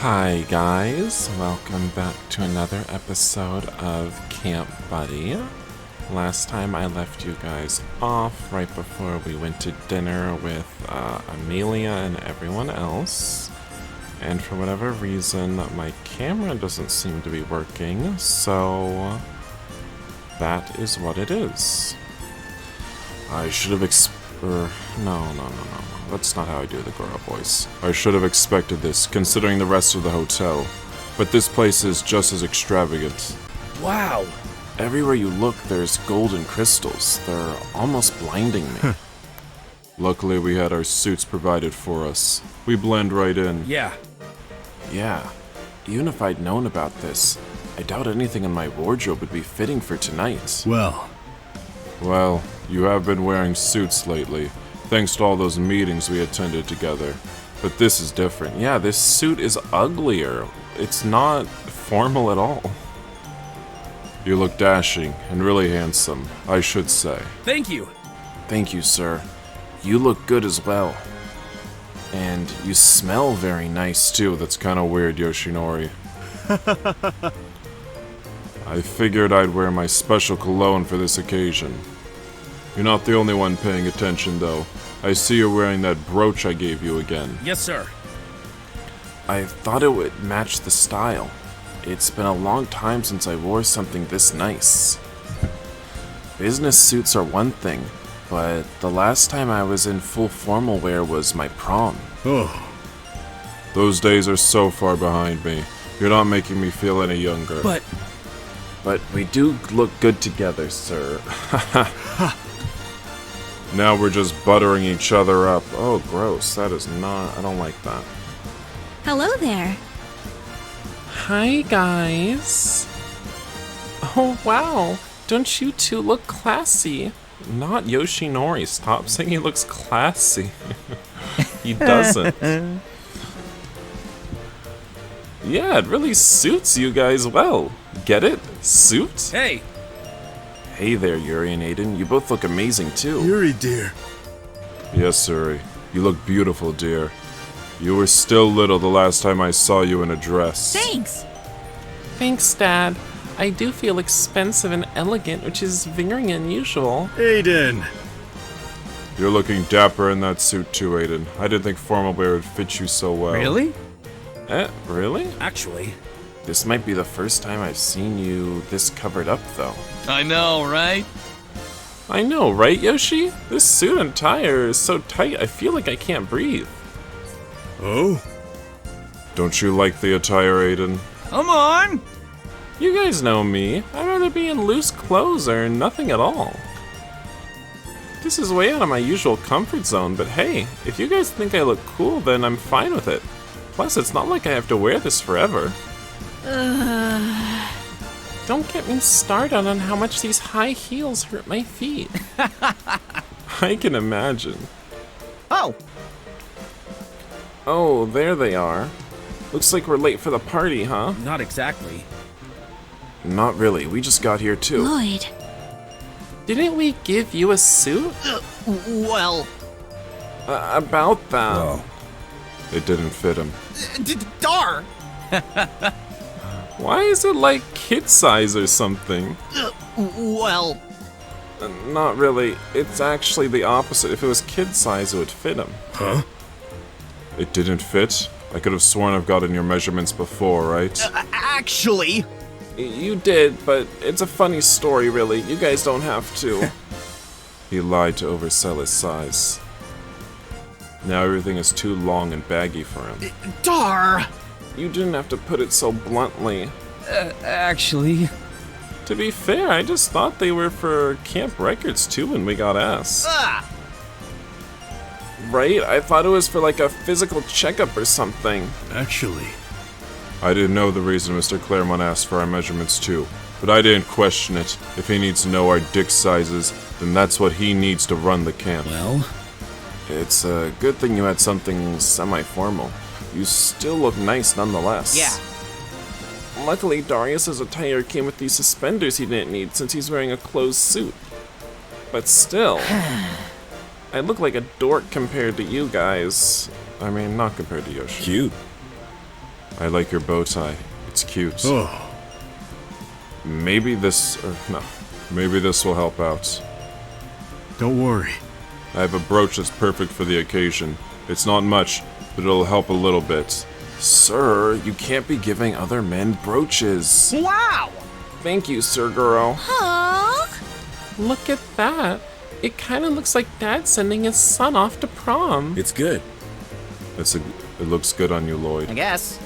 Hi guys, welcome back to another episode of Camp Buddy. Last time I left you guys off right before we went to dinner with Amelia and everyone else. And for whatever reason, my camera doesn't seem to be working, so that is what it is. I should have No. That's not how I do the Goro voice. I should have expected this, considering the rest of the hotel. But this place is just as extravagant. Wow! Everywhere you look, there's golden crystals. They're almost blinding me. Luckily, we had our suits provided for us. We blend right in. Yeah. Yeah. Even if I'd known about this, I doubt anything in my wardrobe would be fitting for tonight. Well, you have been wearing suits lately, thanks to all those meetings we attended together. But this is different. Yeah, this suit is uglier. It's not formal at all. You look dashing and really handsome, I should say. Thank you! Thank you, sir. You look good as well. And you smell very nice, too. That's kind of weird, Yoshinori. I figured I'd wear my special cologne for this occasion. You're not the only one paying attention, though. I see you're wearing that brooch I gave you again. Yes, sir. I thought it would match the style. It's been a long time since I wore something this nice. Business suits are one thing, but the last time I was in full formal wear was my prom. Oh. Those days are so far behind me. You're not making me feel any younger. But we do look good together, sir. Now we're just buttering each other up. Oh, gross. That is not... I don't like that. Hello there. Hi, guys. Oh, wow. Don't you two look classy? Not Yoshinori. Stop saying he looks classy. He doesn't. Yeah, it really suits you guys well. Get it? Suit? Hey! Hey there, Yuri and Aiden. You both look amazing, too. Yuri, dear. Yes, Yuri. You look beautiful, dear. You were still little the last time I saw you in a dress. Thanks. Thanks, Dad. I do feel expensive and elegant, which is very unusual. Aiden. You're looking dapper in that suit, too, Aiden. I didn't think formal wear would fit you so well. Really? Really? Actually. This might be the first time I've seen you this covered up, though. I know, right? I know, right, Yoshi? This suit and tie are so tight, I feel like I can't breathe. Oh? Don't you like the attire, Aiden? Come on! You guys know me. I'd rather be in loose clothes or nothing at all. This is way out of my usual comfort zone, but hey, if you guys think I look cool, then I'm fine with it. Plus, it's not like I have to wear this forever. Don't get me started on how much these high heels hurt my feet. I can imagine. Oh! Oh, there they are. Looks like we're late for the party, huh? Not exactly. Not really, we just got here too. Lloyd. Didn't we give you a suit? Well... About that. Oh. It didn't fit him. Dar! Why is it like kid size or something? Well... Not really. It's actually the opposite. If it was kid size, it would fit him. Huh? It didn't fit? I could have sworn I've gotten your measurements before, right? Actually... You did, but it's a funny story, really. You guys don't have to. He lied to oversell his size. Now everything is too long and baggy for him. Dar! You didn't have to put it so bluntly. Actually... To be fair, I just thought they were for camp records too when we got asked. Right? I thought it was for like a physical checkup or something. Actually. I didn't know the reason Mr. Claremont asked for our measurements too, but I didn't question it. If he needs to know our dick sizes, then that's what he needs to run the camp. Well... It's a good thing you had something semi-formal. You still look nice nonetheless. Yeah. Luckily, Darius's attire came with these suspenders he didn't need since he's wearing a closed suit. But still, I look like a dork compared to you guys. I mean, not compared to Yoshi. Cute. I like your bow tie. It's cute. Oh, Maybe this will help out. don't worry. I have a brooch that's perfect for the occasion. It's not much, but it'll help a little bit. Sir, you can't be giving other men brooches. Wow! Thank you, Sir Goro. Aww. Look at that. It kind of looks like Dad sending his son off to prom. It's good. It looks good on you, Lloyd. I guess.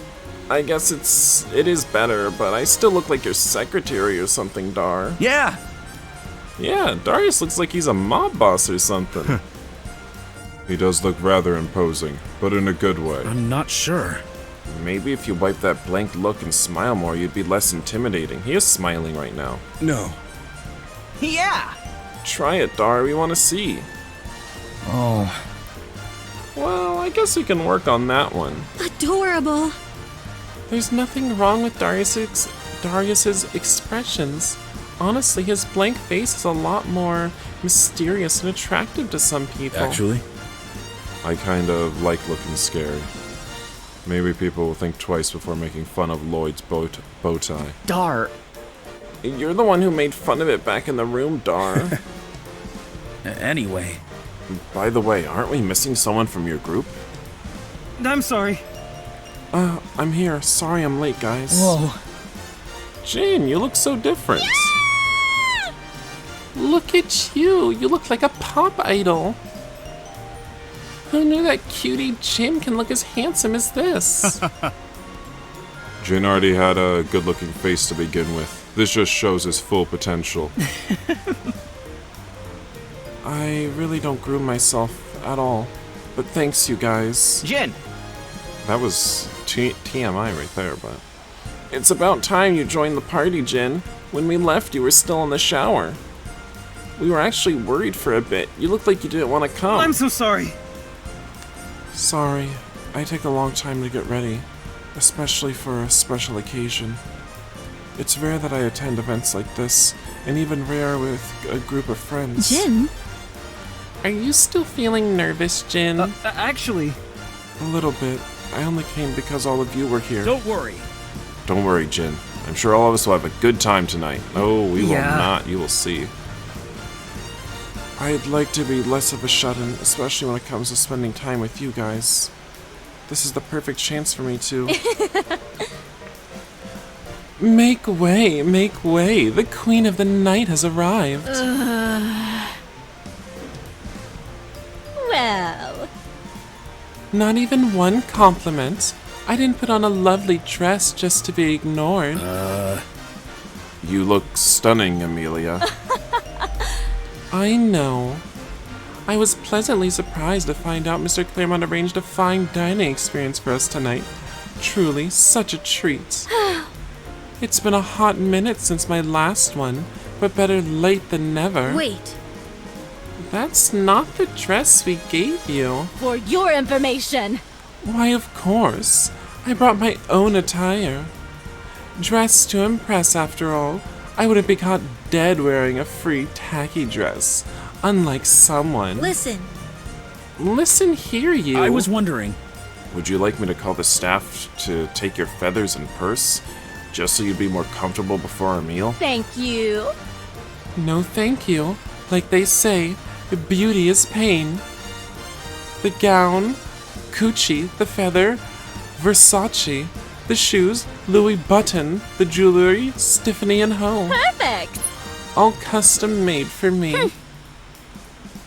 I guess it is better, but I still look like your secretary or something, Dar. Yeah! Yeah, Darius looks like he's a mob boss or something. He does look rather imposing, but in a good way. I'm not sure. Maybe if you wipe that blank look and smile more, you'd be less intimidating. He is smiling right now. No. Yeah! Try it, Dar. We want to see. Oh. Well, I guess we can work on that one. Adorable. There's nothing wrong with Darius's expressions. Honestly, his blank face is a lot more mysterious and attractive to some people. Actually, I kind of like looking scary. Maybe people will think twice before making fun of Lloyd's bow tie. Dar. You're the one who made fun of it back in the room, Dar. Anyway. By the way, aren't we missing someone from your group? I'm sorry. I'm here. Sorry I'm late, guys. Whoa. Jane, you look so different. Look at you. You look like a pop idol. Who knew that cutie Jin can look as handsome as this? Jin already had a good-looking face to begin with. This just shows his full potential. I really don't groom myself at all. But thanks, you guys. Jin! That was TMI right there, but... It's about time you joined the party, Jin. When we left, you were still in the shower. We were actually worried for a bit. You looked like you didn't want to come. I'm so sorry. Sorry. I take a long time to get ready, especially for a special occasion. It's rare that I attend events like this, and even rare with a group of friends. Jin? Are you still feeling nervous, Jin? Actually. A little bit. I only came because all of you were here. Don't worry. Don't worry, Jin. I'm sure all of us will have a good time tonight. Oh, we will Yeah. not. You will see. I'd like to be less of a shut-in, especially when it comes to spending time with you guys. This is the perfect chance for me to... Make way, make way. The Queen of the Night has arrived. Well, Not even one compliment. I didn't put on a lovely dress just to be ignored. You look stunning, Amelia. I know. I was pleasantly surprised to find out Mr. Claremont arranged a fine dining experience for us tonight. Truly, such a treat. It's been a hot minute since my last one, but better late than never. wait. That's not the dress we gave you. For your information. Why, of course. I brought my own attire. Dressed to impress, after all. I wouldn't be caught dead wearing a free tacky dress, unlike someone. Listen. Listen here, you. I was wondering. Would you like me to call the staff to take your feathers and purse, just so you'd be more comfortable before our meal? Thank you. No, thank you. Like they say, beauty is pain. The gown, Gucci, the feather, Versace, the shoes, Louis Vuitton, the jewelry, Tiffany and Ho. Perfect. All custom made for me.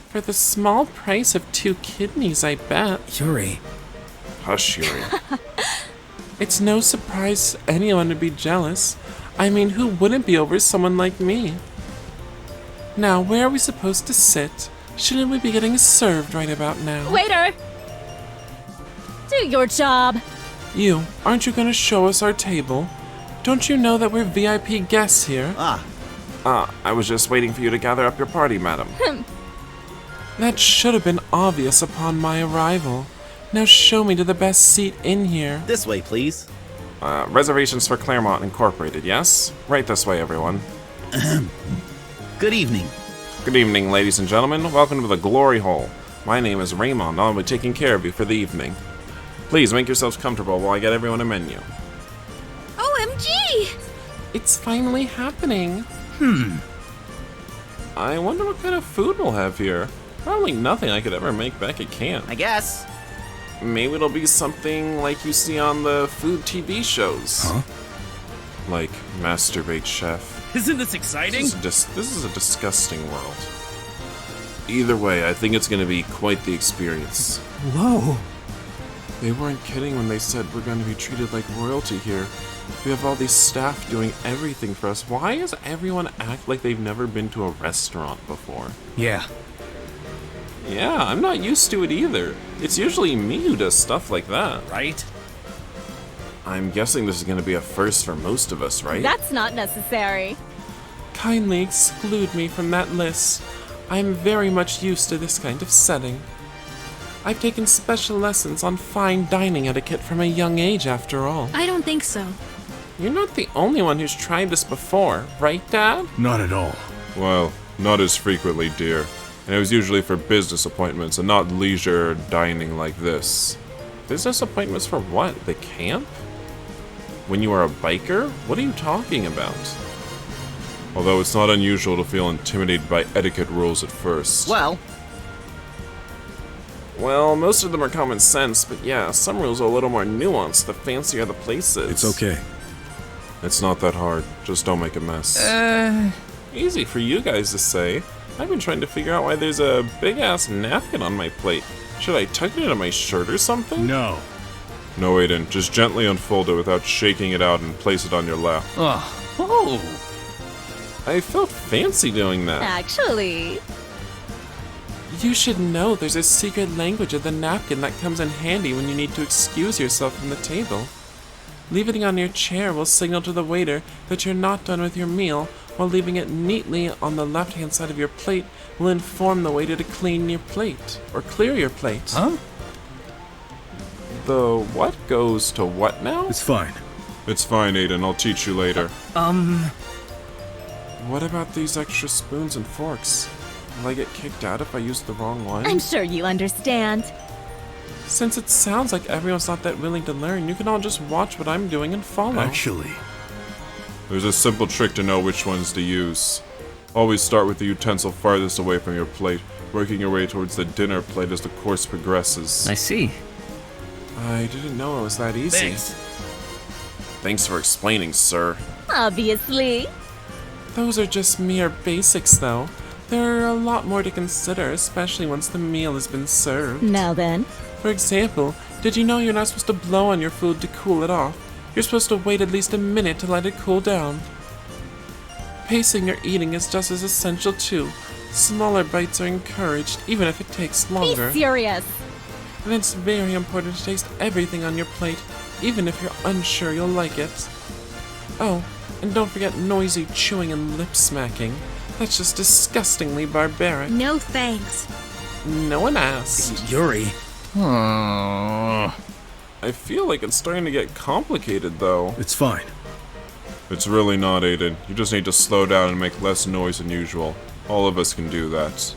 For the small price of 2 kidneys, I bet. Yuri. Hush, Yuri. It's no surprise anyone would be jealous. I mean, who wouldn't be over someone like me? Now, where are we supposed to sit? Shouldn't we be getting served right about now? Waiter. Do your job. You, aren't you going to show us our table? Don't you know that we're VIP guests here? I was just waiting for you to gather up your party, madam. That should have been obvious upon my arrival. Now show me to the best seat in here. This way, please. Reservations for Claremont Incorporated, yes? Right this way, everyone. Good evening. Good evening, ladies and gentlemen. Welcome to the Glory Hole. My name is Raymond. I'll be taking care of you for the evening. Please make yourselves comfortable while I get everyone a menu. OMG! It's finally happening. I wonder what kind of food we'll have here. Probably nothing I could ever make back at camp. I guess. Maybe it'll be something like you see on the food TV shows. Huh? Like Masturbate Chef. Isn't this exciting? This is a disgusting world. Either way, I think it's going to be quite the experience. Whoa. They weren't kidding when they said we're going to be treated like royalty here. We have all these staff doing everything for us. Why does everyone act like they've never been to a restaurant before? Yeah. Yeah, I'm not used to it either. It's usually me who does stuff like that. Right? I'm guessing this is going to be a first for most of us, right? That's not necessary. Kindly exclude me from that list. I'm very much used to this kind of setting. I've taken special lessons on fine dining etiquette from a young age, after all. I don't think so. You're not the only one who's tried this before, right, Dad? Not at all. Well, not as frequently, dear. And it was usually for business appointments and not leisure dining like this. Business appointments for what? The camp? When you are a biker? What are you talking about? Although it's not unusual to feel intimidated by etiquette rules at first. Well, most of them are common sense, but yeah, some rules are a little more nuanced the fancier the place is. It's okay. It's not that hard. Just don't make a mess. Easy for you guys to say. I've been trying to figure out why there's a big-ass napkin on my plate. Should I tuck it into my shirt or something? No. No, Aiden. Just gently unfold it without shaking it out and place it on your lap. Oh. I felt fancy doing that. Actually, You should know there's a secret language of the napkin that comes in handy when you need to excuse yourself from the table. Leaving it on your chair will signal to the waiter that you're not done with your meal, while leaving it neatly on the left-hand side of your plate will inform the waiter to clean your plate, or clear your plate. Huh? The what goes to what now? It's fine. It's fine, Aiden. I'll teach you later. Um, What about these extra spoons and forks? Will I get kicked out if I use the wrong one? I'm sure you understand. Since it sounds like everyone's not that willing to learn, you can all just watch what I'm doing and follow. Actually, There's a simple trick to know which ones to use. Always start with the utensil farthest away from your plate, working your way towards the dinner plate as the course progresses. I see. I didn't know it was that easy. Thanks. Thanks for explaining, sir. Obviously. Those are just mere basics, though. There are a lot more to consider, especially once the meal has been served. Now then. For example, did you know you're not supposed to blow on your food to cool it off? You're supposed to wait at least a minute to let it cool down. Pacing your eating is just as essential too. Smaller bites are encouraged, even if it takes longer. Be serious. And it's very important to taste everything on your plate, even if you're unsure you'll like it. Oh, and don't forget noisy chewing and lip smacking. That's just disgustingly barbaric. No thanks. No one asked. Yuri. I feel like it's starting to get complicated, though. it's fine. It's really not, Aiden. You just need to slow down and make less noise than usual. All of us can do that.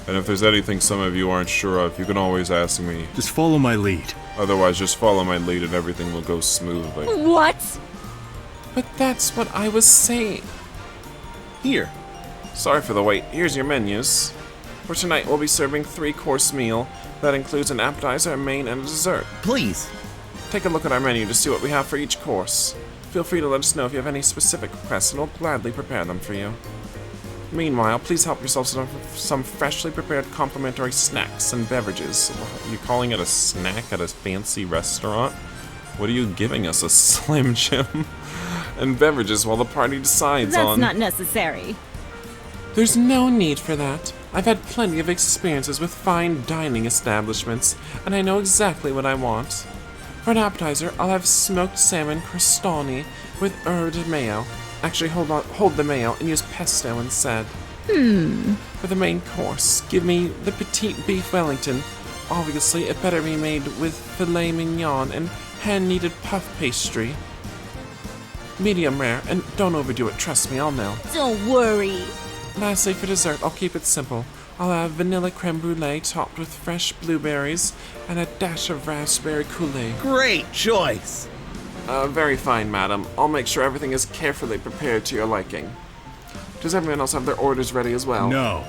And if there's anything some of you aren't sure of, you can always ask me. Just follow my lead. Otherwise, just follow my lead and everything will go smoothly. What? But that's what I was saying. Here. Sorry for the wait. Here's your menus. For tonight, we'll be serving 3-course meal. That includes an appetizer, a main, and a dessert. Please. Take a look at our menu to see what we have for each course. Feel free to let us know if you have any specific requests, and we'll gladly prepare them for you. Meanwhile, please help yourselves to some freshly prepared complimentary snacks and beverages. Are you calling it a snack at a fancy restaurant? What are you giving us, a Slim Jim? And beverages while the party decides That's on... not necessary. There's no need for that. I've had plenty of experiences with fine dining establishments, and I know exactly what I want. For an appetizer, I'll have smoked salmon crostoni with herbed mayo. Actually, hold the mayo and use pesto instead. For the main course, give me the petite beef Wellington. Obviously, it better be made with filet mignon and hand-kneaded puff pastry. Medium rare, and don't overdo it, trust me, I'll know. Don't worry. Lastly, for dessert, I'll keep it simple. I'll have vanilla creme brulee topped with fresh blueberries and a dash of raspberry Kool-Aid. Great choice. Very fine, madam. I'll make sure everything is carefully prepared to your liking. Does everyone else have their orders ready as well? No.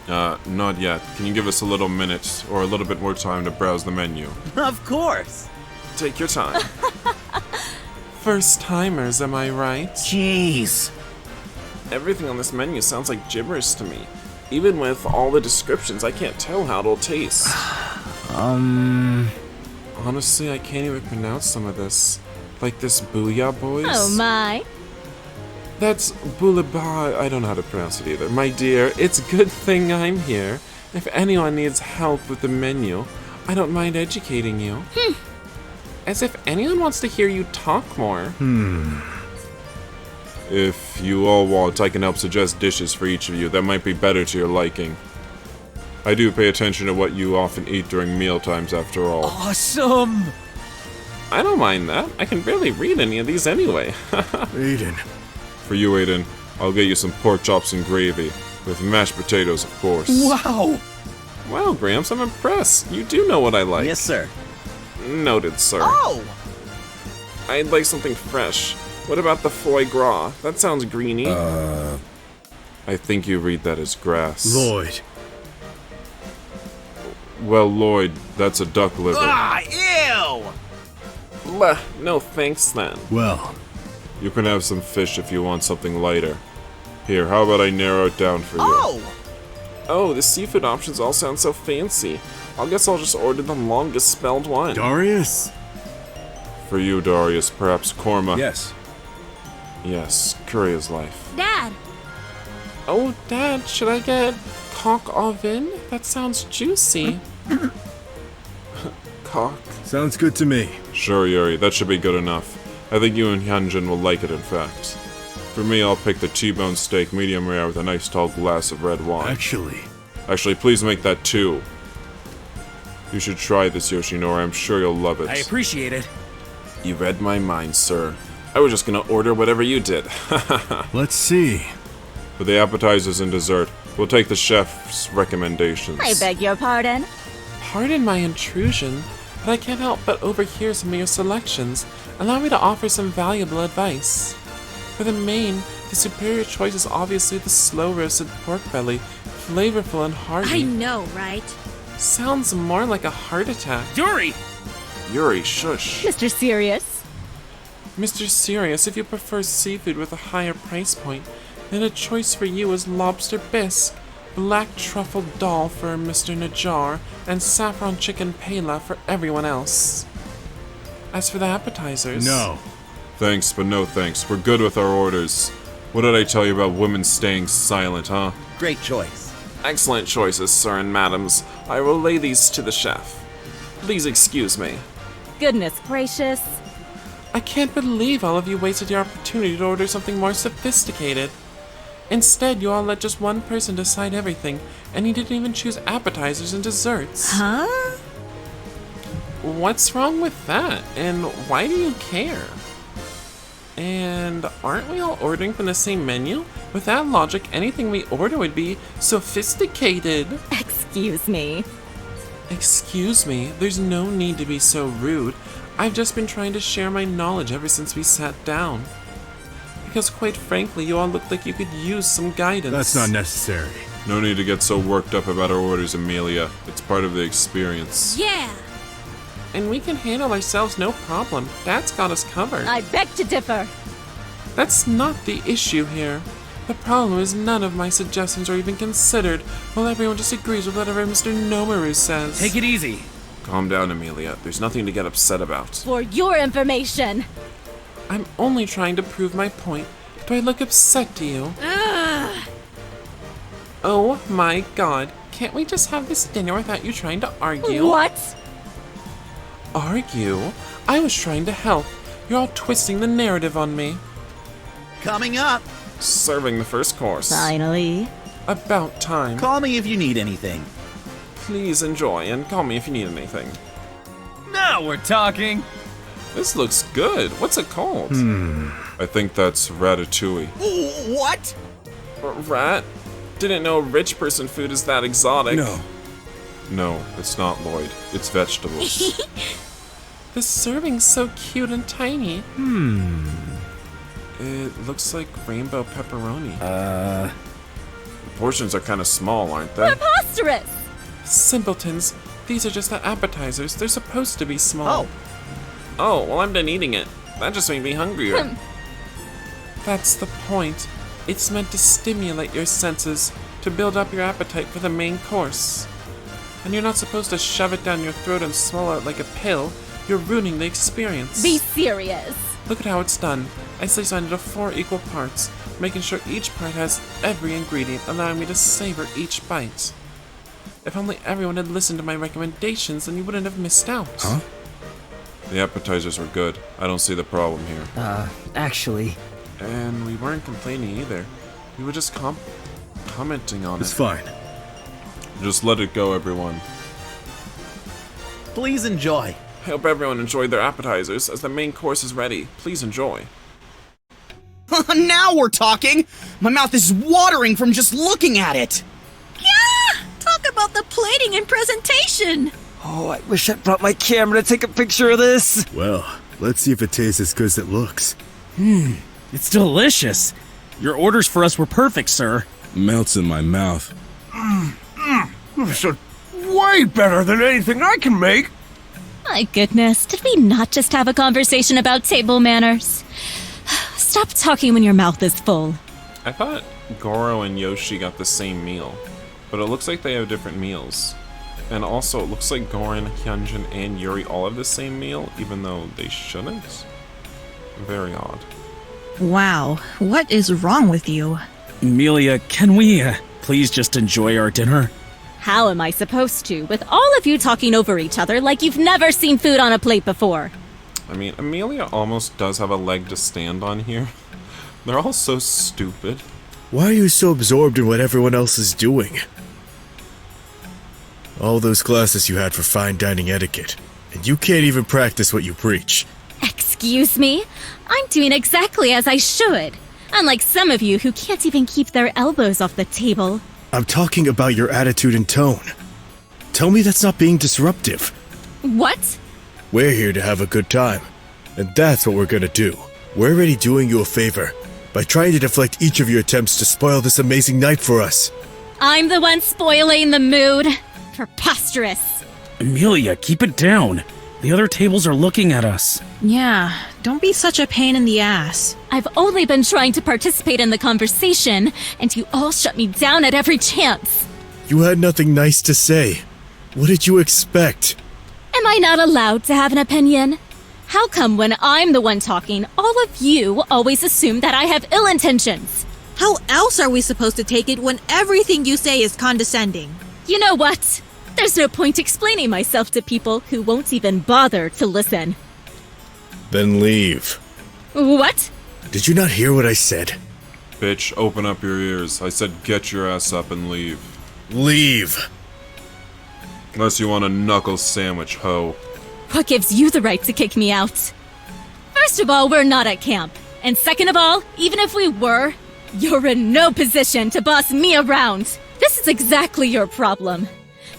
Not yet. Can you give us a little minute or a little bit more time to browse the menu? Of course. Take your time. First timers, am I right? Jeez. Everything on this menu sounds like gibberish to me. Even with all the descriptions, I can't tell how it'll taste. Honestly, I can't even pronounce some of this. Like this Booyah Boys. Oh my. That's Boulaba. I don't know how to pronounce it either. My dear, it's a good thing I'm here. If anyone needs help with the menu, I don't mind educating you. As if anyone wants to hear you talk more. If you all want, I can help suggest dishes for each of you that might be better to your liking. I do pay attention to what you often eat during meal times after all. Awesome! I don't mind that. I can barely read any of these anyway. Aiden. For you, Aiden, I'll get you some pork chops and gravy. With mashed potatoes, of course. Wow! Wow, Gramps, I'm impressed. You do know what I like. Yes, sir. Noted, sir. Oh! I'd like something fresh. What about the foie gras? That sounds greeny. I think you read that as grass. Lloyd. Well, Lloyd, that's a duck liver. Ah, ew! Bleh, no thanks then. Well, You can have some fish if you want something lighter. Here, how about I narrow it down for you? Oh! Oh, the seafood options all sound so fancy. I guess I'll just order the longest spelled one. Darius? For you, Darius, perhaps korma. Yes. Yes, curry is life. Dad. Oh, Dad, should I get cock oven? That sounds juicy. Cock. Sounds good to me. Sure, Yuri, that should be good enough. I think you and Hyunjin will like it, in fact. For me, I'll pick the T-bone steak medium rare with a nice tall glass of red wine. Actually, please make that 2. You should try this, Yoshinori. I'm sure you'll love it. I appreciate it. You read my mind, sir. I was just gonna order whatever you did. Let's see. For the appetizers and dessert, we'll take the chef's recommendations. I beg your pardon. Pardon my intrusion, but I can't help but overhear some of your selections. Allow me to offer some valuable advice. For the main, the superior choice is obviously the slow-roasted pork belly, flavorful and hearty. I know, right? Sounds more like a heart attack. Yuri! Yuri, shush. Mr. Serious. Mr. Serious, if you prefer seafood with a higher price point, then a choice for you is lobster bisque, black truffle dal for Mr. Najar, and saffron chicken pela for everyone else. As for the appetizers... No. Thanks, but no thanks. We're good with our orders. What did I tell you about women staying silent, huh? Great choice. Excellent choices, sir and madams. I will lay these to the chef. Please excuse me. Goodness gracious. I can't believe all of you wasted your opportunity to order something more sophisticated. Instead, you all let just one person decide everything, and he didn't even choose appetizers and desserts. Huh? What's wrong with that? And why do you care? And aren't we all ordering from the same menu? With that logic, anything we order would be sophisticated. Excuse me. Excuse me, there's no need to be so rude. I've just been trying to share my knowledge ever since we sat down. Because quite frankly, you all look like you could use some guidance. That's not necessary. No need to get so worked up about our orders, Amelia. It's part of the experience. Yeah. And we can handle ourselves no problem. Dad's got us covered. I beg to differ. That's not the issue here. The problem is none of my suggestions are even considered, while everyone just agrees with whatever Mr. Nomaru says. Take it easy. Calm down, Amelia. There's nothing to get upset about. For your information. I'm only trying to prove my point. Do I look upset to you? Ugh. Oh my god. Can't we just have this dinner without you trying to argue? What? Argue? I was trying to help. You're all twisting the narrative on me. Coming up. Serving the first course. Finally. About time. Call me if you need anything. Please enjoy and call me if you need anything. Now we're talking. This looks good. What's it called? I think that's ratatouille. What? Rat? didn't know rich person food is that exotic. No. No, it's not, Lloyd. It's vegetables. This serving's so cute and tiny. It looks like rainbow pepperoni. The portions are kind of small, aren't they? Preposterous! Simpletons. These are just the appetizers. They're supposed to be small. Oh, well, I'm done eating it. That just made me hungrier. That's the point. It's meant to stimulate your senses, to build up your appetite for the main course. And you're not supposed to shove it down your throat and swallow it like a pill. You're ruining the experience. Be serious. Look at how it's done. I slice it into 4 equal parts, making sure each part has every ingredient, allowing me to savor each bite. If only everyone had listened to my recommendations, then you wouldn't have missed out. Huh? The appetizers were good. I don't see the problem here. Actually. And we weren't complaining either. We were just commenting on It's it. fine. Just let it go, everyone. Please enjoy. I hope everyone enjoyed their appetizers, as the main course is ready. Please enjoy. Now we're talking! My mouth is watering from just looking at it! Yeah! Talk about the plating and presentation! Oh, I wish I brought my camera to take a picture of this. Well, let's see if it tastes as good as it looks. It's delicious. Your orders for us were perfect, sir. Melts in my mouth. This is way better than anything I can make. My goodness, did we not just have a conversation about table manners? Stop talking when your mouth is full. I thought Goro and Yoshi got the same meal, but it looks like they have different meals. And also, it looks like Goran, Hyunjin, and Yuri all have the same meal, even though they shouldn't. Very odd. Wow, what is wrong with you? Amelia, can we please just enjoy our dinner? How am I supposed to, with all of you talking over each other like you've never seen food on a plate before? I mean, Amelia almost does have a leg to stand on here. They're all so stupid. Why are you so absorbed in what everyone else is doing? All those classes you had for fine dining etiquette, and you can't even practice what you preach. Excuse me? I'm doing exactly as I should. Unlike some of you who can't even keep their elbows off the table. I'm talking about your attitude and tone. Tell me that's not being disruptive. What? We're here to have a good time, and that's what we're gonna do. We're already doing you a favor by trying to deflect each of your attempts to spoil this amazing night for us. I'm the one spoiling the mood. Preposterous. Amelia, keep it down. The other tables are looking at us. Yeah, don't be such a pain in the ass. I've only been trying to participate in the conversation, and you all shut me down at every chance. You had nothing nice to say. What did you expect? Am I not allowed to have an opinion? How come when I'm the one talking, all of you always assume that I have ill intentions? How else are we supposed to take it when everything you say is condescending? You know what? There's no point explaining myself to people who won't even bother to listen. Then leave. What? Did you not hear what I said? Bitch, open up your ears. I said get your ass up and leave. Leave! Unless you want a knuckle sandwich, ho. What gives you the right to kick me out? First of all, we're not at camp. And second of all, even if we were, you're in no position to boss me around. This is exactly your problem.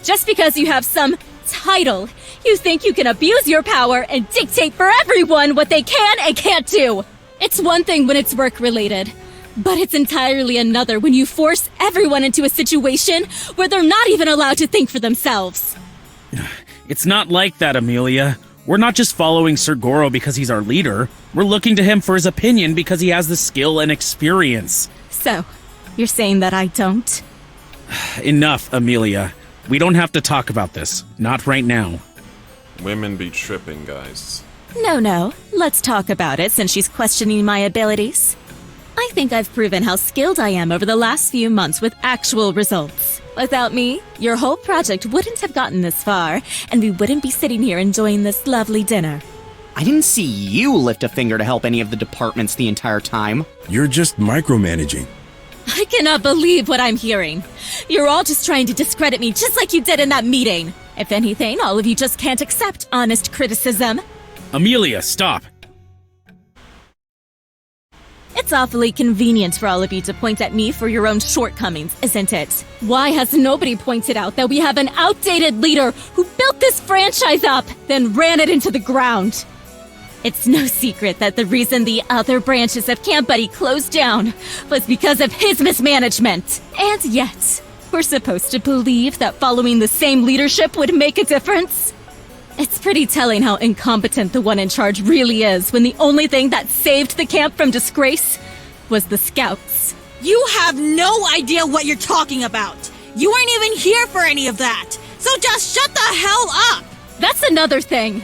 Just because you have some title, you think you can abuse your power and dictate for everyone what they can and can't do. It's one thing when it's work-related, but it's entirely another when you force everyone into a situation where they're not even allowed to think for themselves. It's not like that, Amelia. We're not just following Sir Goro because he's our leader. We're looking to him for his opinion because he has the skill and experience. So, you're saying that I don't? Enough, Amelia. We don't have to talk about this. Not right now. Women be tripping, guys. No. Let's talk about it since she's questioning my abilities. I think I've proven how skilled I am over the last few months with actual results. Without me, your whole project wouldn't have gotten this far, and we wouldn't be sitting here enjoying this lovely dinner. I didn't see you lift a finger to help any of the departments the entire time. You're just micromanaging. I cannot believe what I'm hearing. You're all just trying to discredit me just like you did in that meeting. If anything, all of you just can't accept honest criticism. Amelia, stop. It's awfully convenient for all of you to point at me for your own shortcomings, isn't it? Why has nobody pointed out that we have an outdated leader who built this franchise up, then ran it into the ground? It's no secret that the reason the other branches of Camp Buddy closed down was because of his mismanagement. And yet, we're supposed to believe that following the same leadership would make a difference? It's pretty telling how incompetent the one in charge really is when the only thing that saved the camp from disgrace was the Scouts. You have no idea what you're talking about. You weren't even here for any of that. So just shut the hell up. That's another thing.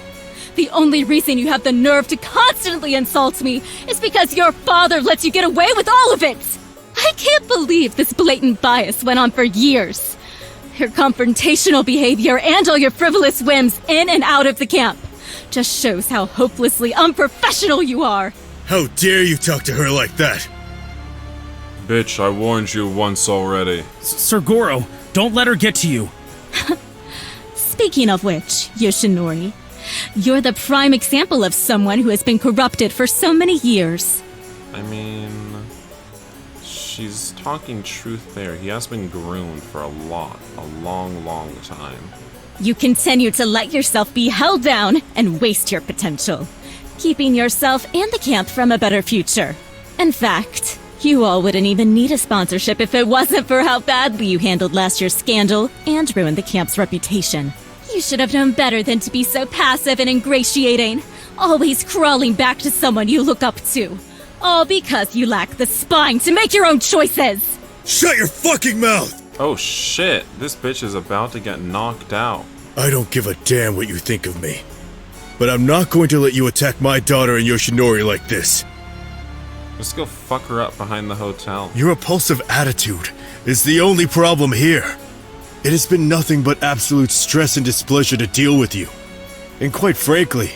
The only reason you have the nerve to constantly insult me is because your father lets you get away with all of it. I can't believe this blatant bias went on for years. Your confrontational behavior and all your frivolous whims in and out of the camp just shows how hopelessly unprofessional you are. How dare you talk to her like that? Bitch, I warned you once already. Sir Goro, don't let her get to you. Speaking of which, Yoshinori, you're the prime example of someone who has been corrupted for so many years. I mean, she's talking truth there. He has been groomed for a long time. You continue to let yourself be held down and waste your potential, keeping yourself and the camp from a better future. In fact, you all wouldn't even need a sponsorship if it wasn't for how badly you handled last year's scandal and ruined the camp's reputation. You should have known better than to be so passive and ingratiating, always crawling back to someone you look up to. All because you lack the spine to make your own choices! Shut your fucking mouth! Oh shit, this bitch is about to get knocked out. I don't give a damn what you think of me. But I'm not going to let you attack my daughter and Yoshinori like this. Let's go fuck her up behind the hotel. Your repulsive attitude is the only problem here. It has been nothing but absolute stress and displeasure to deal with you. And quite frankly,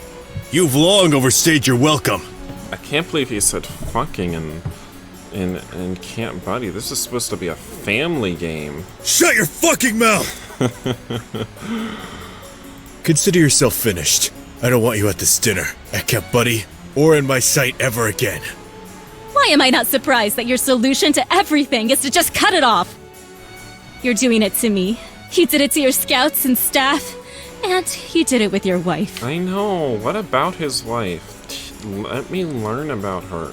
you've long overstayed your welcome. I can't believe he said fucking in Camp Buddy. This is supposed to be a family game. Shut your fucking mouth! Consider yourself finished. I don't want you at this dinner, at Camp Buddy, or in my sight ever again. Why am I not surprised that your solution to everything is to just cut it off? You're doing it to me. You did it to your scouts and staff. And you did it with your wife. I know. What about his wife? Let me learn about her.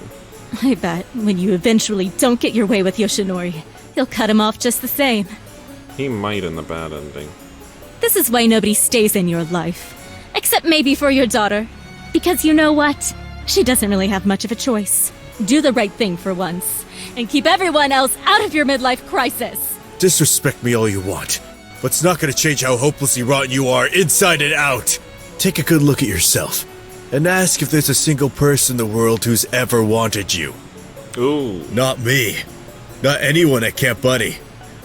I bet when you eventually don't get your way with Yoshinori, you'll cut him off just the same. He might in the bad ending. This is why nobody stays in your life. Except maybe for your daughter. Because you know what? She doesn't really have much of a choice. Do the right thing for once. And keep everyone else out of your midlife crisis. Disrespect me all you want, but it's not gonna change how hopelessly rotten you are inside and out. Take a good look at yourself, and ask if there's a single person in the world who's ever wanted you. Ooh. Not me. Not anyone at Camp Buddy.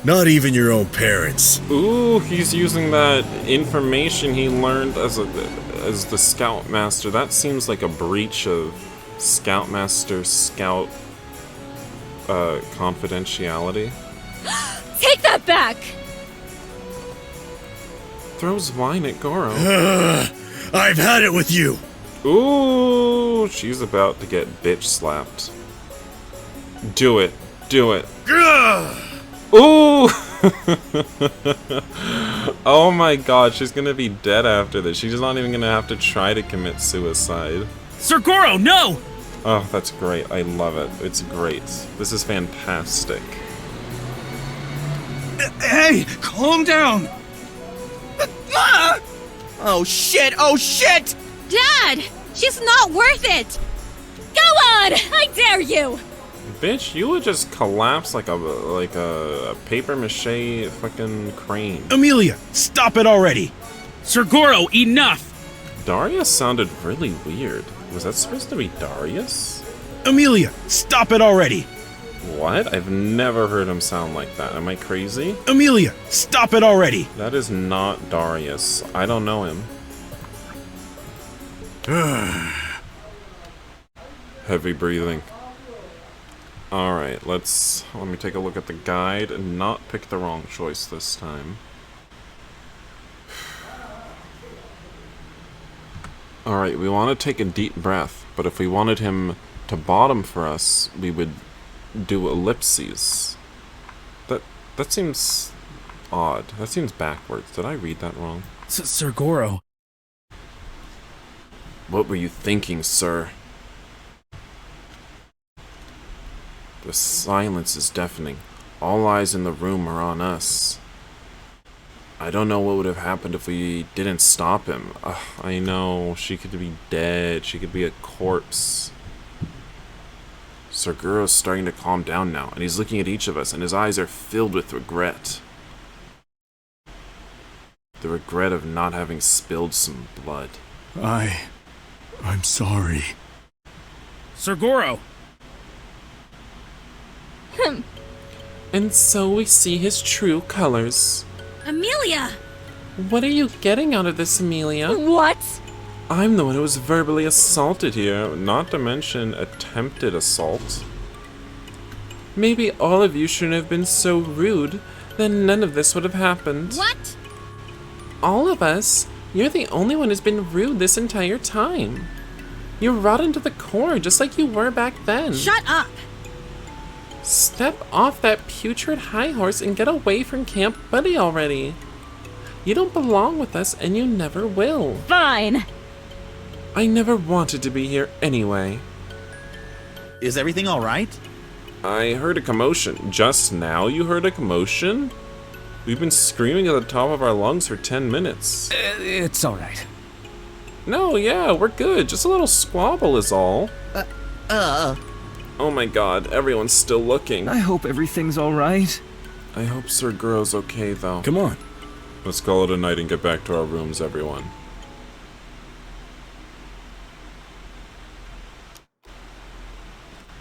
Not even your own parents. Ooh, he's using that information he learned as the Scoutmaster. That seems like a breach of Scoutmaster Scout confidentiality. Take that back! Throws wine at Goro. I've had it with you! Ooh, she's about to get bitch slapped. Do it. Do it. Ooh! Oh my god, she's gonna be dead after this. She's not even gonna have to try to commit suicide. Sir Goro, no! Oh, that's great. I love it. It's great. This is fantastic. Hey, calm down. Oh shit, oh shit! Dad, she's not worth it. Go on! I dare you! Bitch, you would just collapse like a paper mache fucking crane. Amelia, stop it already! Sir Goro, enough! Darius sounded really weird. Was that supposed to be Darius? Amelia, stop it already! What? I've never heard him sound like that. Am I crazy? Amelia, stop it already! That is not Darius. I don't know him. Heavy breathing. Alright, let me take a look at the guide and not pick the wrong choice this time. Alright, we want to take a deep breath, but if we wanted him to bottom for us, we would do ellipses. That seems odd. That seems backwards. Did I read that wrong? Sir Goro. What were you thinking, sir? The silence is deafening. All eyes in the room are on us. I don't know what would have happened if we didn't stop him. I know, she could be dead. She could be a corpse. Sir Goro's starting to calm down now, and he's looking at each of us, and his eyes are filled with regret. The regret of not having spilled some blood. I'm sorry. Sir Goro! And so we see his true colors. Amelia! What are you getting out of this, Amelia? What? I'm the one who was verbally assaulted here, not to mention attempted assault. Maybe all of you shouldn't have been so rude, then none of this would have happened. What? All of us? You're the only one who's been rude this entire time. You're rotten to the core, just like you were back then. Shut up! Step off that putrid high horse and get away from Camp Buddy already. You don't belong with us, and you never will. Fine. I never wanted to be here anyway. Is everything alright? I heard a commotion. Just now you heard a commotion? We've been screaming at the top of our lungs for 10 minutes. It's alright. No, yeah, we're good. Just a little squabble is all. Oh my god, everyone's still looking. I hope everything's alright. I hope Sir Guro's okay, though. Come on. Let's call it a night and get back to our rooms, everyone.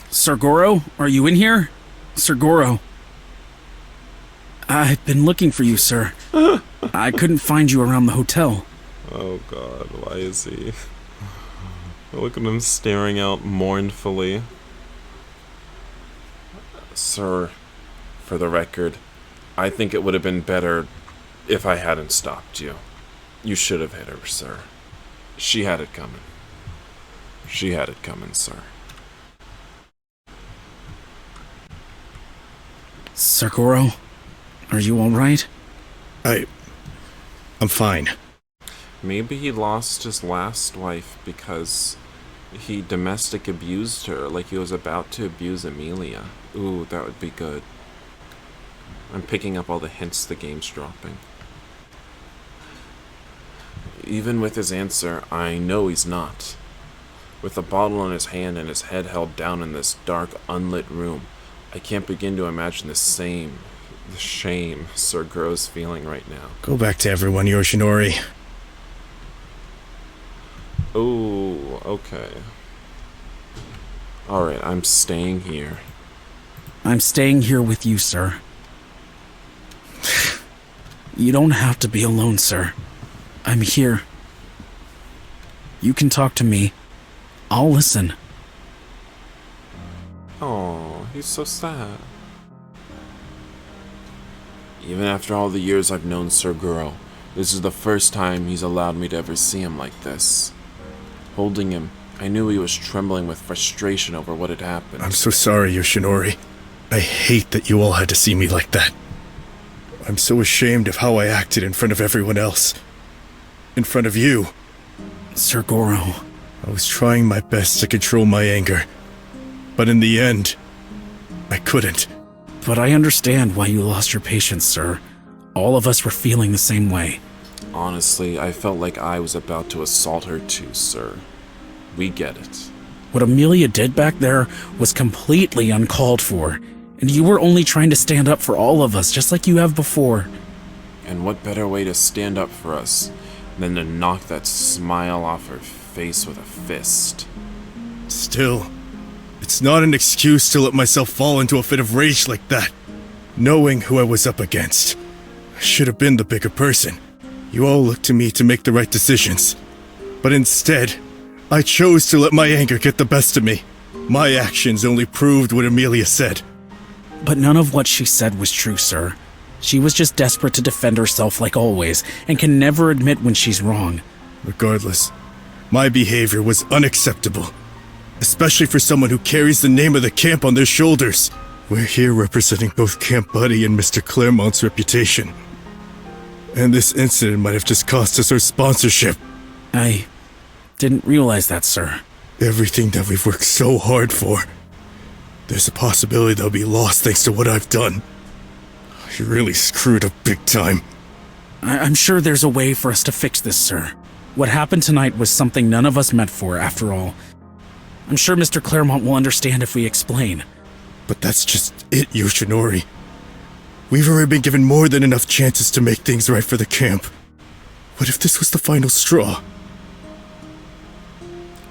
Sir Goro, are you in here? Sir Goro. I've been looking for you, sir. I couldn't find you around the hotel. Oh god, why is he? Look at him staring out mournfully. Sir, for the record, I think it would have been better if I hadn't stopped you. You should have hit her, sir. She had it coming. She had it coming, sir. Sir Goro, are you alright? I'm fine. Maybe he lost his last wife because he domestic abused her like he was about to abuse Emilia. Ooh, that would be good. I'm picking up all the hints the game's dropping. Even with his answer, I know he's not. With a bottle in his hand and his head held down in this dark, unlit room, I can't begin to imagine the shame Sir Guro's feeling right now. Go back to everyone, Yoshinori. Oh, okay. Alright, I'm staying here. I'm staying here with you, sir. You don't have to be alone, sir. I'm here. You can talk to me. I'll listen. Oh, he's so sad. Even after all the years I've known Sir Goro, this is the first time he's allowed me to ever see him like this. Holding him, I knew he was trembling with frustration over what had happened. I'm so sorry, Yoshinori. I hate that you all had to see me like that. I'm so ashamed of how I acted in front of everyone else. In front of you. Sir Goro. I was trying my best to control my anger. But in the end, I couldn't. But I understand why you lost your patience, sir. All of us were feeling the same way. Honestly, I felt like I was about to assault her too, sir. We get it. What Amelia did back there was completely uncalled for, and you were only trying to stand up for all of us, just like you have before. And what better way to stand up for us than to knock that smile off her face with a fist? Still, it's not an excuse to let myself fall into a fit of rage like that. Knowing who I was up against, I should have been the bigger person. You all looked to me to make the right decisions. But instead, I chose to let my anger get the best of me. My actions only proved what Amelia said. But none of what she said was true, sir. She was just desperate to defend herself like always, and can never admit when she's wrong. Regardless, my behavior was unacceptable. especially for someone who carries the name of the camp on their shoulders. We're here representing both Camp Buddy and Mr. Claremont's reputation. And this incident might have just cost us our sponsorship. I didn't realize that, sir. Everything that we've worked so hard for. There's a possibility they'll be lost thanks to what I've done. You really screwed up big time. I'm sure there's a way for us to fix this, sir. What happened tonight was something none of us meant for, after all. I'm sure Mr. Claremont will understand if we explain. But that's just it, Yoshinori. We've already been given more than enough chances to make things right for the camp. What if this was the final straw?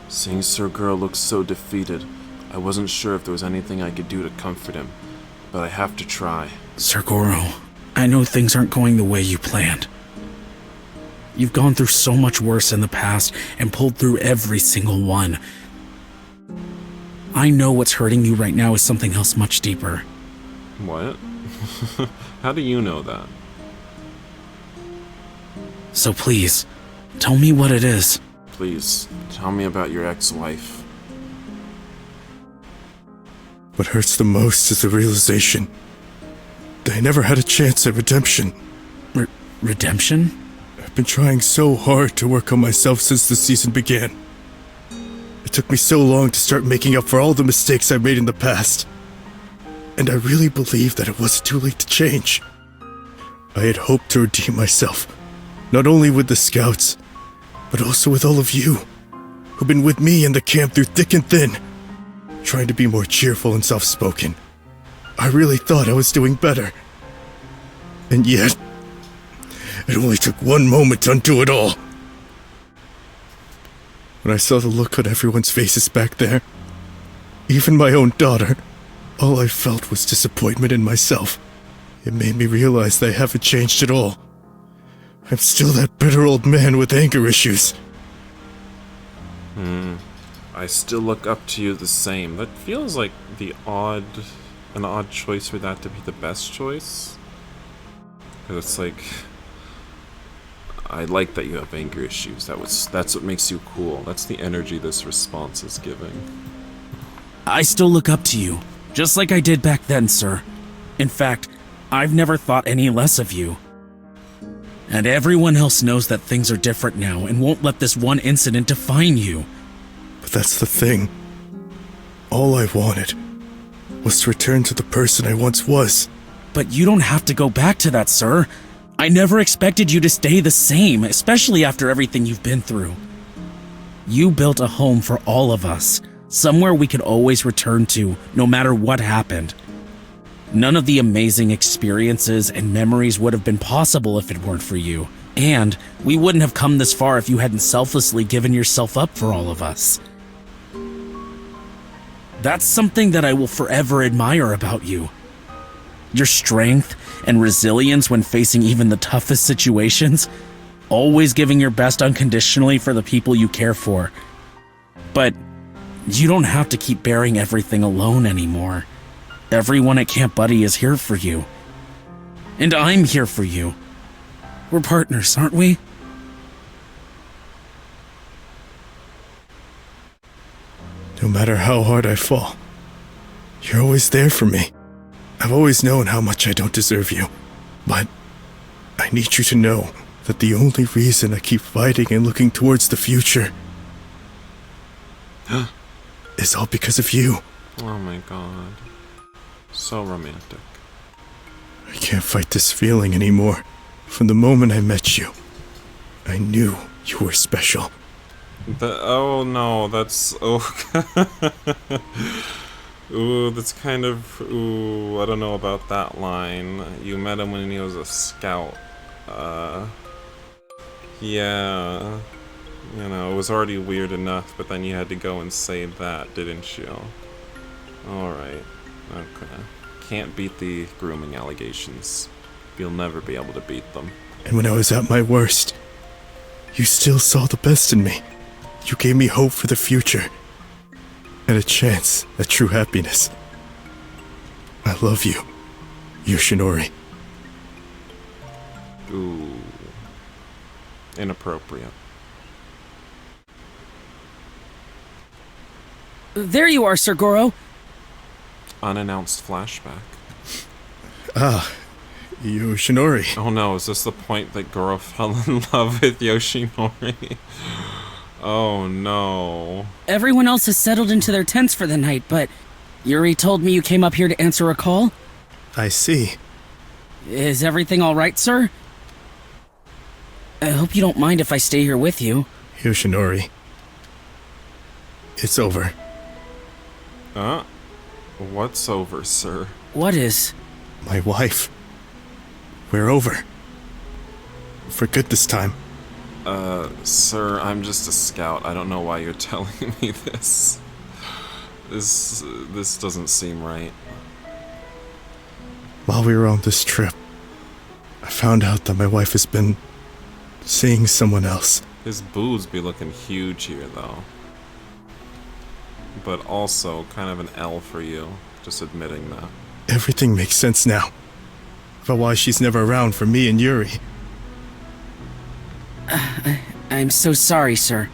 Seeing Sir Goro look so defeated, I wasn't sure if there was anything I could do to comfort him, but I have to try. Sir Goro, I know things aren't going the way you planned. You've gone through so much worse in the past and pulled through every single one. I know what's hurting you right now is something else much deeper. What? How do you know that? So please, tell me what it is. Please, tell me about your ex-wife. What hurts the most is the realization that I never had a chance at redemption. Redemption? I've been trying so hard to work on myself since the season began. It took me so long to start making up for all the mistakes I made in the past. And I really believed that it wasn't too late to change. I had hoped to redeem myself, not only with the scouts, but also with all of you, who've been with me in the camp through thick and thin, trying to be more cheerful and soft-spoken. I really thought I was doing better. And yet, it only took one moment to undo it all. When I saw the look on everyone's faces back there, even my own daughter, all I felt was disappointment in myself. It made me realize that I haven't changed at all. I'm still that bitter old man with anger issues. I still look up to you the same. That feels like an odd choice for that to be the best choice. Because it's like, I like that you have anger issues. That's what makes you cool. That's the energy this response is giving. I still look up to you, just like I did back then, sir. In fact, I've never thought any less of you. And everyone else knows that things are different now and won't let this one incident define you. But that's the thing. All I wanted was to return to the person I once was. But you don't have to go back to that, sir. I never expected you to stay the same, especially after everything you've been through. You built a home for all of us, somewhere we could always return to, no matter what happened. None of the amazing experiences and memories would have been possible if it weren't for you. And we wouldn't have come this far if you hadn't selflessly given yourself up for all of us. That's something that I will forever admire about you. Your strength and resilience when facing even the toughest situations, always giving your best unconditionally for the people you care for. But you don't have to keep bearing everything alone anymore. Everyone at Camp Buddy is here for you. And I'm here for you. We're partners, aren't we? No matter how hard I fall, you're always there for me. I've always known how much I don't deserve you, but I need you to know that the only reason I keep fighting and looking towards the future is all because of you. Oh my god. So romantic. I can't fight this feeling anymore. From the moment I met you, I knew you were special. Oh no, that's... Ooh, that's kind of... Ooh, I don't know about that line. You met him when he was a scout. Yeah. You know, it was already weird enough, but then you had to go and say that, didn't you? Alright. Okay. Can't beat the grooming allegations. You'll never be able to beat them. And when I was at my worst, you still saw the best in me. You gave me hope for the future. And a chance at true happiness. I love you, Yoshinori. Ooh. Inappropriate. There you are, Sir Goro. Unannounced flashback. Yoshinori. Oh no, is this the point that Goro fell in love with Yoshinori? Oh no. Everyone else has settled into their tents for the night, but Yuri told me you came up here to answer a call? I see. Is everything all right, sir? I hope you don't mind if I stay here with you. Yoshinori. It's over. What's over, sir? What is? My wife. We're over. For good this time. Sir, I'm just a scout. I don't know why you're telling me this. This doesn't seem right. While we were on this trip, I found out that my wife has been seeing someone else. His boobs be looking huge here, though. But also kind of an L for you, just admitting that. Everything makes sense now. About why she's never around for me and Yuri. I'm so sorry, sir.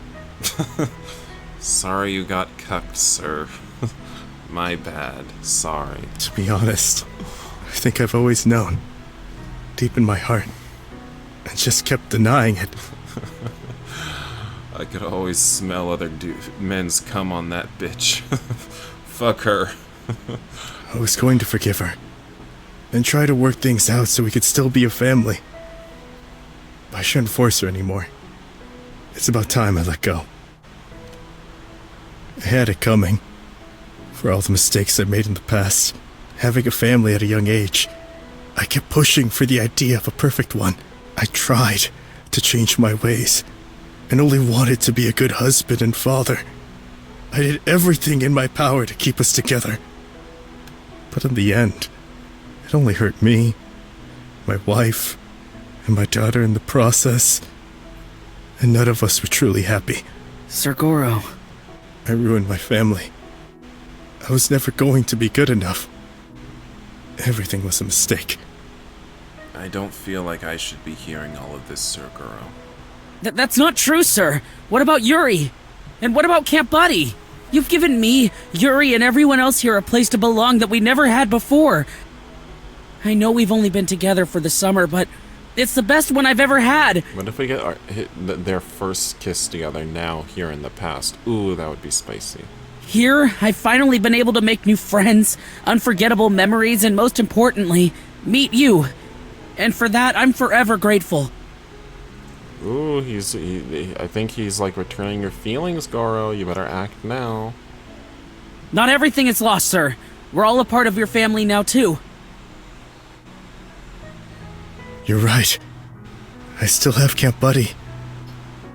Sorry you got cucked, sir. My bad. Sorry. To be honest, I think I've always known. Deep in my heart. And just kept denying it. I could always smell other men's cum on that bitch. Fuck her. I was going to forgive her. And try to work things out so we could still be a family. But I shouldn't force her anymore. It's about time I let go. I had it coming. For all the mistakes I made in the past. Having a family at a young age. I kept pushing for the idea of a perfect one. I tried to change my ways. And only wanted to be a good husband and father. I did everything in my power to keep us together. But in the end, it only hurt me, my wife, and my daughter in the process. And none of us were truly happy. Sir Goro. I ruined my family. I was never going to be good enough. Everything was a mistake. I don't feel like I should be hearing all of this, Sir Goro. That's not true, sir. What about Yuri? And what about Camp Buddy? You've given me, Yuri, and everyone else here a place to belong that we never had before. I know we've only been together for the summer, but it's the best one I've ever had. What if we get their first kiss together now, here in the past? Ooh, that would be spicy. Here, I've finally been able to make new friends, unforgettable memories, and most importantly, meet you. And for that, I'm forever grateful. Ooh, I think he's like returning your feelings, Goro. You better act now. Not everything is lost, sir. We're all a part of your family now, too. You're right. I still have Camp Buddy,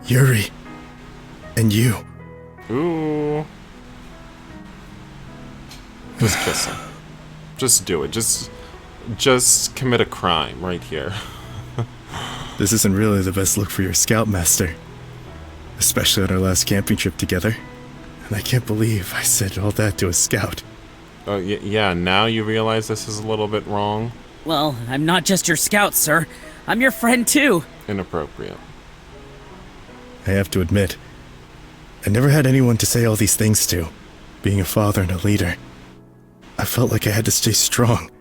Yuri, and you. Ooh. Just kiss him. Just do it. Just commit a crime right here. This isn't really the best look for your Scoutmaster. Especially on our last camping trip together. And I can't believe I said all that to a scout. Oh, yeah, now you realize this is a little bit wrong? Well, I'm not just your scout, sir. I'm your friend, too. Inappropriate. I have to admit, I never had anyone to say all these things to. Being a father and a leader. I felt like I had to stay strong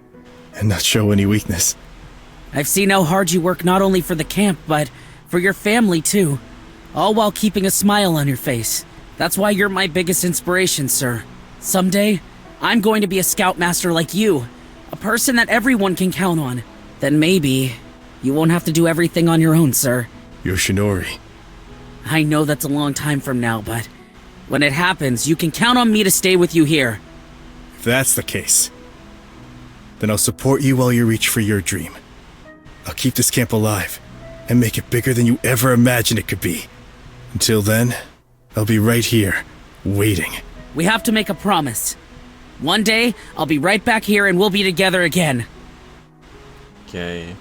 and not show any weakness. I've seen how hard you work not only for the camp, but for your family, too. All while keeping a smile on your face. That's why you're my biggest inspiration, sir. Someday, I'm going to be a Scoutmaster like you. A person that everyone can count on. Then maybe, you won't have to do everything on your own, sir. Yoshinori. I know that's a long time from now, but when it happens, you can count on me to stay with you here. If that's the case, then I'll support you while you reach for your dream. I'll keep this camp alive and make it bigger than you ever imagined it could be. Until then, I'll be right here, waiting. We have to make a promise. One day, I'll be right back here and we'll be together again. Okay.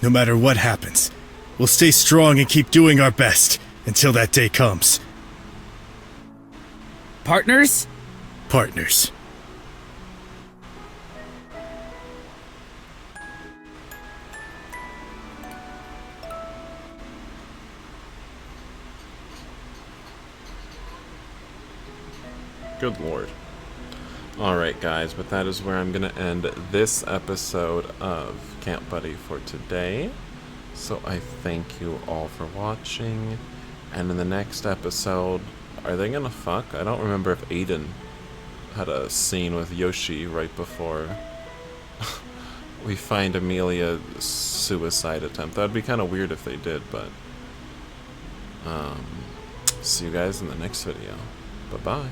No matter what happens, we'll stay strong and keep doing our best until that day comes. Partners? Partners. Good lord. Alright guys, but that is where I'm going to end this episode of Camp Buddy for today. So I thank you all for watching. And in the next episode, are they going to fuck? I don't remember if Aiden had a scene with Yoshi right before we find Amelia's suicide attempt. That would be kind of weird if they did, but see you guys in the next video. Bye-bye.